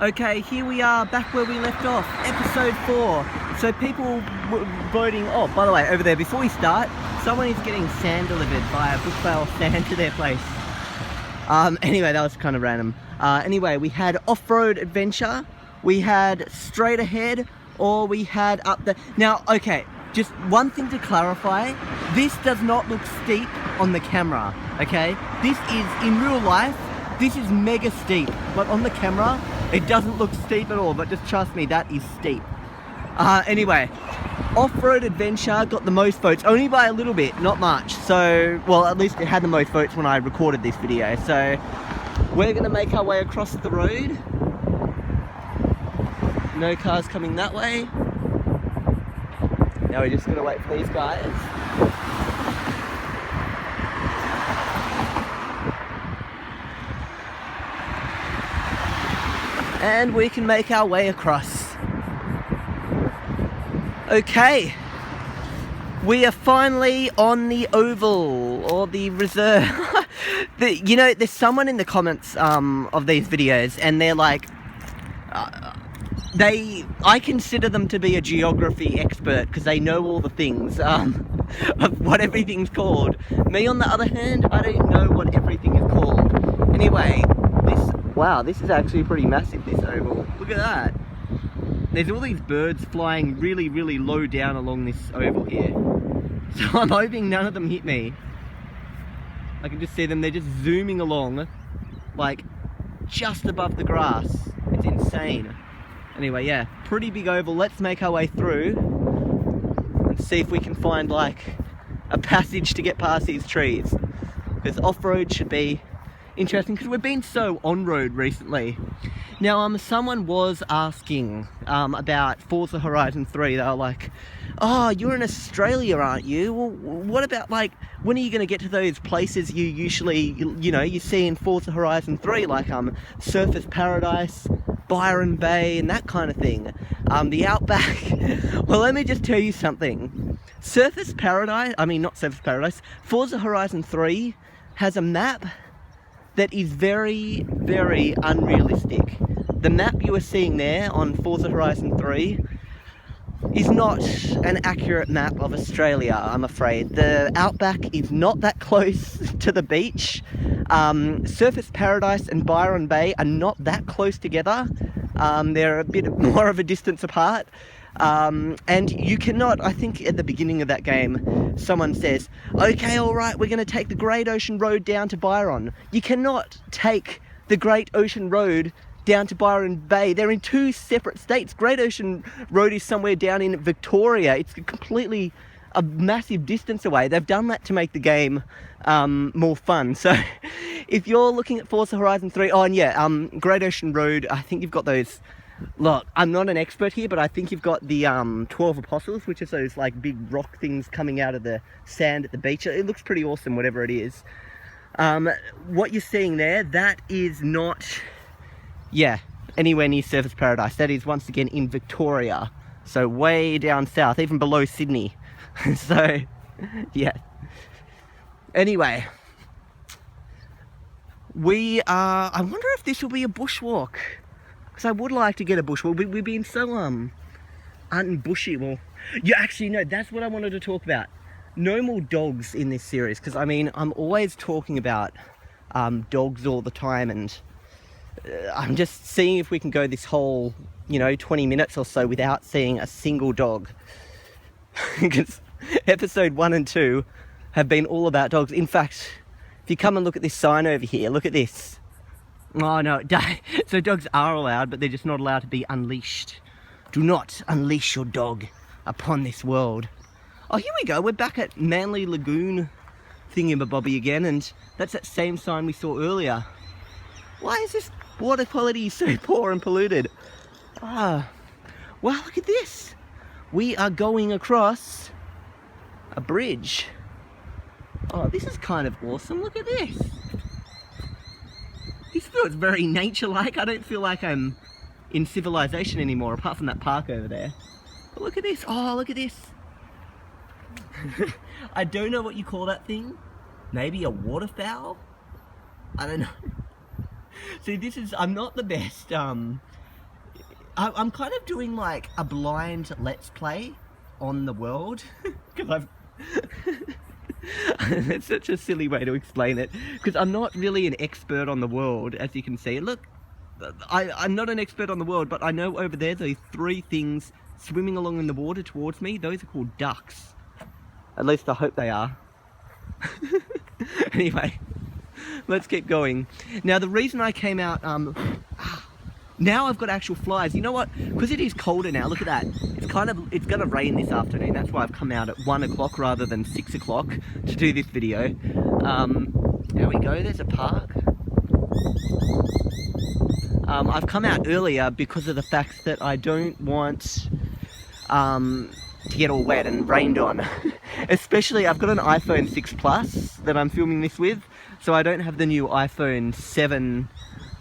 Okay, here we are, back where we left off, episode 4. So people were voting, oh, by the way, over there, before we start, someone is getting sand delivered via Brookvale Sand to their place. Anyway, that was kind of random. Anyway, we had off-road adventure, we had straight ahead, or we had up the... Now, okay, just one thing to clarify, this does not look steep on the camera, okay? This is, in real life, this is mega steep, but on the camera, it doesn't look steep at all, but just trust me, that is steep. Anyway, off-road adventure got the most votes, only by a little bit, not much. So, well, at least it had the most votes when I recorded this video. So, we're gonna make our way across the road. No cars coming that way. Now we're just gonna wait for these guys. And we can make our way across. Okay, we are finally on the oval, or the reserve. You know, there's someone in the comments of these videos, and they're like, I consider them to be a geography expert, because they know all the things of what everything's called. Me, on the other hand, I don't know what everything is called. Anyway, wow, this is actually pretty massive, this oval. Look at that. There's all these birds flying really, really low down along this oval here. So I'm hoping none of them hit me. I can just see them, they're just zooming along, like, just above the grass. It's insane. Anyway, yeah, pretty big oval. Let's make our way through and see if we can find, like, a passage to get past these trees. Because off-road should be interesting, because we've been so on-road recently. Now, someone was asking about Forza Horizon 3. They were like, oh, you're in Australia, aren't you? Well, what about, like, when are you going to get to those places you usually, you know, you see in Forza Horizon 3, like Surfers Paradise, Byron Bay, and that kind of thing. The Outback. Well, let me just tell you something. Surfers Paradise, not Surfers Paradise, Forza Horizon 3 has a map that is very, very unrealistic. The map you are seeing there on Forza Horizon 3 is not an accurate map of Australia, I'm afraid. The Outback is not that close to the beach. Surfers Paradise and Byron Bay are not that close together. They're a bit more of a distance apart. And you cannot, I think at the beginning of that game, someone says, okay, all right, we're going to take the Great Ocean Road down to Byron. You cannot take the Great Ocean Road down to Byron Bay. They're in two separate states. Great Ocean Road is somewhere down in Victoria. It's completely a massive distance away. They've done that to make the game more fun. So if you're looking at Forza Horizon 3, oh, and yeah, Great Ocean Road, I think you've got those. Look, I'm not an expert here, but I think you've got the 12 Apostles, which is those like big rock things coming out of the sand at the beach. It looks pretty awesome, whatever it is. What you're seeing there, that is not, yeah, anywhere near Surfers Paradise. That is once again in Victoria, so way down south, even below Sydney. So, yeah. Anyway, I wonder if this will be a bushwalk. Because I would like to get a bushwalk. We've been so unbushy. Well, you actually know, that's what I wanted to talk about. No more dogs in this series, because I'm always talking about dogs all the time, and I'm just seeing if we can go this whole, 20 minutes or so without seeing a single dog. Because episode 1 and 2 have been all about dogs. In fact, if you come and look at this sign over here, look at this. Oh no, so dogs are allowed, but they're just not allowed to be unleashed. Do not unleash your dog upon this world. Oh, here we go, we're back at Manly Lagoon thingamabobby again, and that's that same sign we saw earlier. Why is this water quality so poor and polluted? Wow, look at this. We are going across a bridge. Oh, this is kind of awesome, look at this. This feels very nature-like. I don't feel like I'm in civilization anymore, apart from that park over there. But look at this. Oh, look at this. I don't know what you call that thing. Maybe a waterfowl? I don't know. See, I'm not the best I'm kind of doing like a blind let's play on the world because I've it's such a silly way to explain it, because I'm not really an expert on the world, as you can see. Look, I'm not an expert on the world, but I know over there those 3 things swimming along in the water towards me, those are called ducks. At least I hope they are. Anyway, let's keep going. Now the reason I came out, now I've got actual flies. You know what? Because it is colder now, look at that. It's gonna rain this afternoon. That's why I've come out at 1 o'clock rather than 6 o'clock to do this video. There we go, there's a park. I've come out earlier because of the fact that I don't want to get all wet and rained on. Especially, I've got an iPhone 6 Plus that I'm filming this with, so I don't have the new iPhone 7,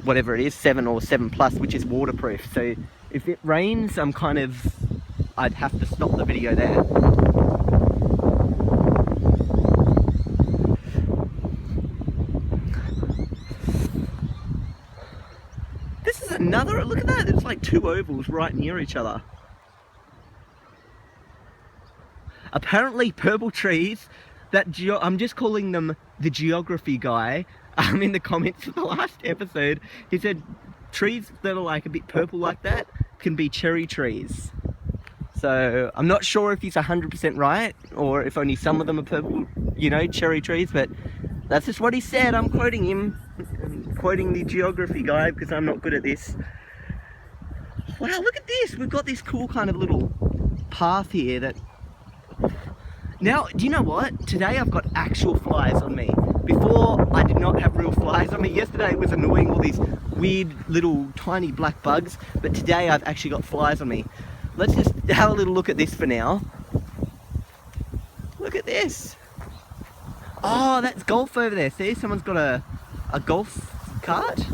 whatever it is, 7 or 7 Plus, which is waterproof. So if it rains, I'd have to stop the video there. This is another, look at that, it's like 2 ovals right near each other. Apparently purple trees, I'm just calling them the geography guy, in the comments of the last episode, he said trees that are like a bit purple like that can be cherry trees. So I'm not sure if he's 100% right, or if only some of them are purple, you know, cherry trees, but that's just what he said. I'm quoting him. I'm quoting the geography guy because I'm not good at this. Wow, look at this. We've got this cool kind of little path here that... Now, do you know what? Today I've got actual flies on me. Before, I did not have real flies on me. Yesterday it was annoying, all these weird little tiny black bugs, but today I've actually got flies on me. Let's just have a little look at this for now. Look at this. Oh, that's golf over there. See, someone's got a golf cart.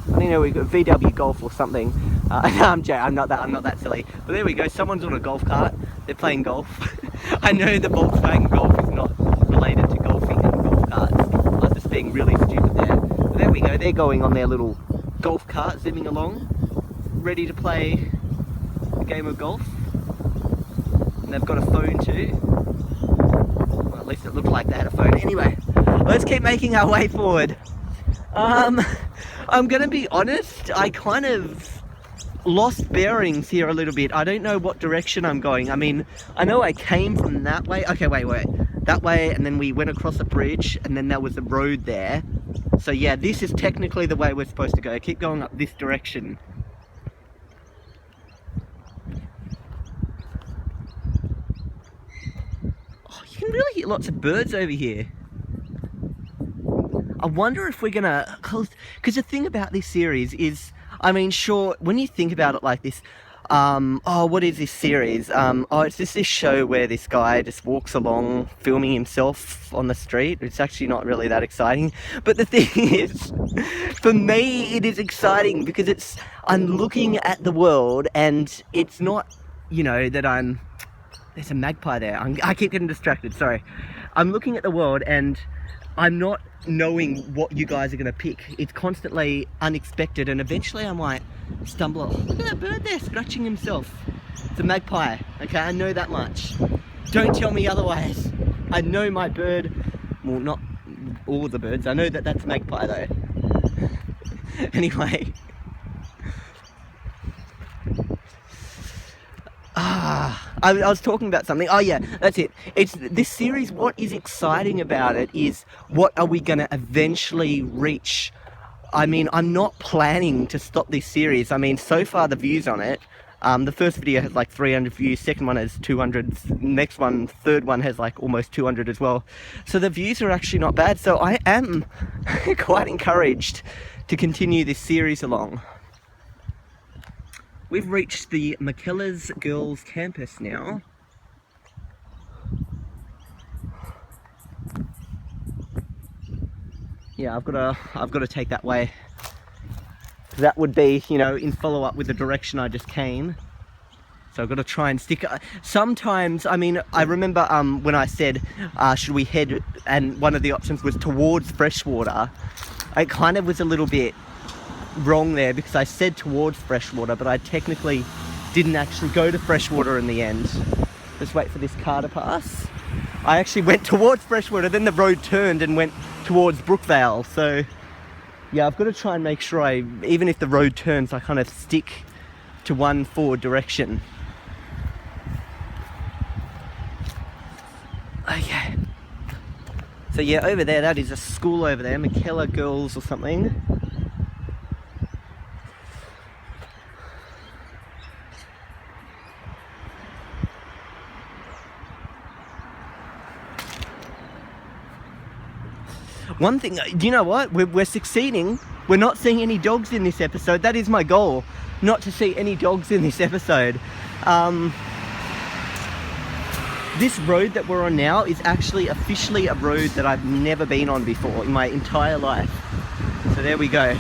I don't know, we've got VW Golf or something. No, I'm not that silly. But there we go, someone's on a golf cart. They're playing golf. I know the Volkswagen Golf is not related to golfing and golf carts. I was just being really stupid there. But there we go, they're going on their little golf cart, zooming along, ready to play a game of golf. And they've got a phone too. Well, at least it looked like they had a phone. Anyway, let's keep making our way forward. I'm gonna be honest, I kind of lost bearings here a little bit. I don't know what direction I'm going. I mean, I know I came from that way. Okay, wait. That way, and then we went across a bridge, and then there was a road there. So yeah, this is technically the way we're supposed to go. Keep going up this direction. Oh, you can really hear lots of birds over here. I wonder if we're gonna, because the thing about this series is, I mean, sure, when you think about it like this, what is this series? It's just this show where this guy just walks along filming himself on the street. It's actually not really that exciting. But the thing is, for me, it is exciting because I'm looking at the world, and it's not, you know, that there's a magpie there. I keep getting distracted, sorry. I'm looking at the world, and I'm not knowing what you guys are going to pick. It's constantly unexpected, and eventually I might stumble. Look at that bird there scratching himself. It's a magpie, okay, I know that much. Don't tell me otherwise. I know my bird, well, not all the birds, I know that that's a magpie though. Anyway. I was talking about something. Oh yeah, that's it. It's this series, what is exciting about it is, what are we going to eventually reach? I mean, I'm not planning to stop this series. I mean, so far the views on it, the first video has like 300 views, second one has 200, next one, third one has like almost 200 as well. So the views are actually not bad. So I am quite encouraged to continue this series along. We've reached the McKellar's Girls Campus now. Yeah, I've got to take that way. That would be, you know, in follow-up with the direction I just came. So I've got to try and stick. Sometimes, I mean, I remember when I said, should we head, and one of the options was towards freshwater. It kind of was a little bit, wrong there because I said towards freshwater, but I technically didn't actually go to freshwater in the end. Let's wait for this car to pass. I actually went towards freshwater, then the road turned and went towards Brookvale. So yeah, I've got to try and make sure even if the road turns, I kind of stick to one forward direction. Okay. So yeah, over there, that is a school over there, McKellar Girls or something. One thing, do you know what? We're succeeding. We're not seeing any dogs in this episode. That is my goal, not to see any dogs in this episode. This road that we're on now is actually officially a road that I've never been on before in my entire life. So there we go.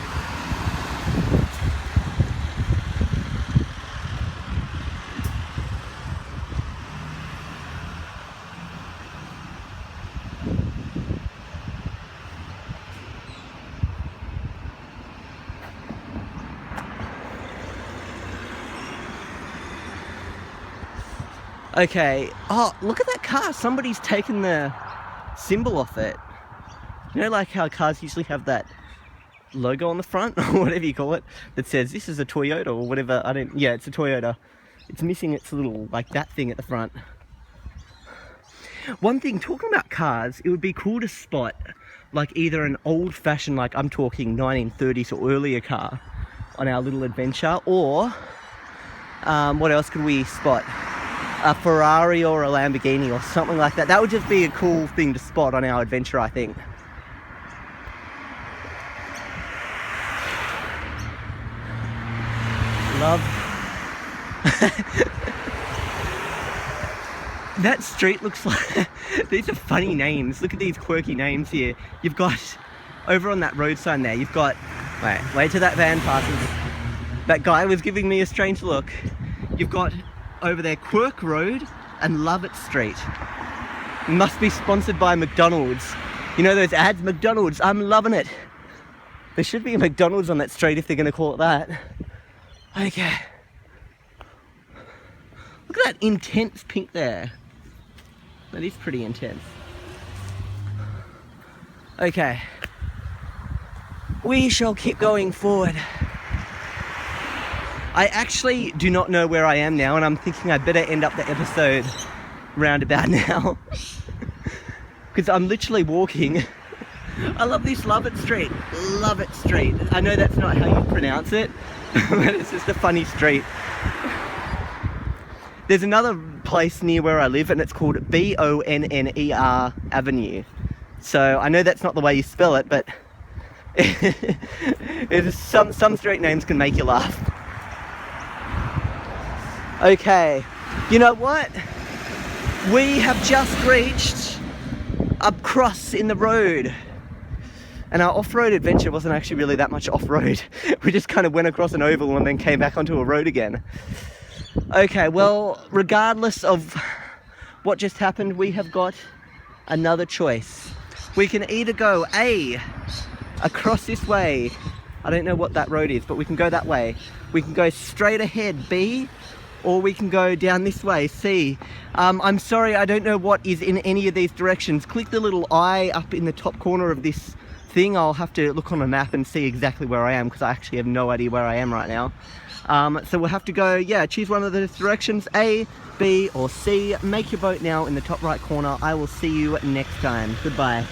Okay, oh, look at that car. Somebody's taken the symbol off it. You know, like how cars usually have that logo on the front, or whatever you call it, that says this is a Toyota or whatever. Yeah, it's a Toyota. It's missing its little, like, that thing at the front. One thing, talking about cars, it would be cool to spot, like, either an old-fashioned, like, I'm talking 1930s or earlier car on our little adventure, or, what else could we spot? A Ferrari or a Lamborghini or something like that. That would just be a cool thing to spot on our adventure, I think. Love. That street looks like... These are funny names. Look at these quirky names here. You've got... Over on that road sign there, you've got... Wait till that van passes. That guy was giving me a strange look. You've got... over there, Quirk Road and Lovett Street. Must be sponsored by McDonald's. You know those ads? McDonald's, I'm loving it. There should be a McDonald's on that street if they're going to call it that. Okay. Look at that intense pink there. That is pretty intense. Okay. We shall keep going forward. I actually do not know where I am now, and I'm thinking I better end up the episode roundabout now. Because I'm literally walking. I love this Lovett Street. Lovett Street. I know that's not how you pronounce it, but it's just a funny street. There's another place near where I live, and it's called Bonner Avenue. So I know that's not the way you spell it, but some street names can make you laugh. Okay, you know what? We have just reached a cross in the road. And our off-road adventure wasn't actually really that much off-road. We just kind of went across an oval and then came back onto a road again. Okay, well, regardless of what just happened, we have got another choice. We can either go A, across this way. I don't know what that road is, but we can go that way. We can go straight ahead, B, or we can go down this way, C. I'm sorry, I don't know what is in any of these directions. Click the little eye up in the top corner of this thing. I'll have to look on a map and see exactly where I am, because I actually have no idea where I am right now. So we'll have to go, yeah, choose one of those directions, A, B, or C. Make your vote now in the top right corner. I will see you next time. Goodbye.